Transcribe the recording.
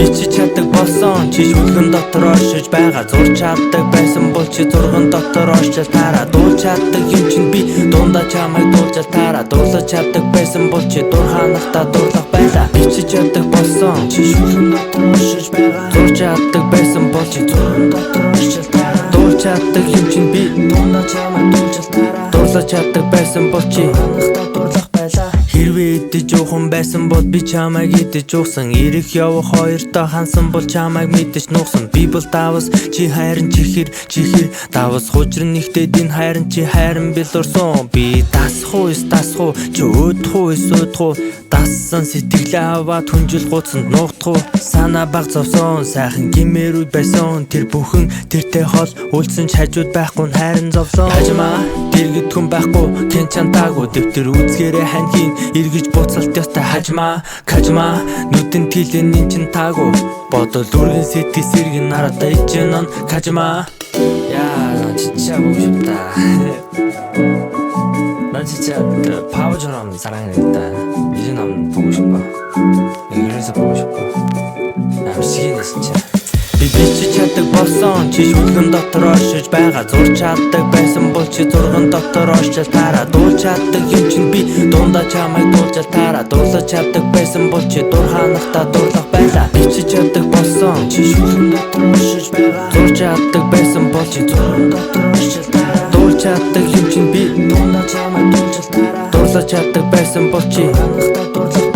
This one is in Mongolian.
чи чаддаг болсон чи шүлгэн дотор оршиж байгаа зурж чаддаг байсан бол чи зурган дотор оршиж таараа дуулж чаддаг юм чин би дундаа чамайг дуулж таараа дуулж чаддаг байсан бол чи дур ханахта дурлах байлаа би чи чаддаг болсон чи шүлгэн дотор оршиж байгаа зурж чаддаг байсан бол чи зурган дотор оршиж таараа дуулж чаддаг юм чин би дундаа чамайг дуулж таараа дуулж чаддаг байсан бол чи ханахта дурлах байлаа хэрвээ идэж уухан байсан бол би чамайг идэж уусан ирэх явах хоёртоо хансан бол чамайг мэдэж нуусан би бол давс чи хайрын чихэр давс хужрын нэгтэд энэ хайрын чи хайрын билурсан би дасхуу чи өөдхүү дассан сэтгэлээ аваад хүнжил гуцсанд нуугдхуу санаа баг зовсон сайхан гимээрүүд байсан тэр бүхэн тэртэй хол үлдсэн ч хажууд байхгүй хайрын зовсон хажмаа дэргэд хүн байхгүй хэн чантаагүй дэвтэр үзгээрээ ханхийн эргэж буцалт ёстой хажмаа нүдэн тилийн чин таагүй бодол үргэн сэтгэл сэргэн нарадаа ичэн он кажмаа яа 진짜 보고 싶다 난 진짜 바보처럼 사랑해야겠다 이제 난 보고 싶어 그래서 보고 싶어 나 미치겠네 진짜 би чи чаддаг болсон чи шүлгэн дотор оршиж байгаа зурж чаддаг байсан бол чи зурган дотор оршиж таараа дуулж чаддаг юм чин би дундаа чамайг дуулж таараа дуулж чаддаг байсан бол чи дур ханахта дурлах байлаа би чи чаддаг болсон чи шүлгэн дотор оршиж байгаа зурж чаддаг байсан бол чи зурган дотор оршиж таараа дуулж чаддаг юм чин би дундаа чамайг дуулж таараа дуулж чаддаг байсан бол чи ханахта дурлах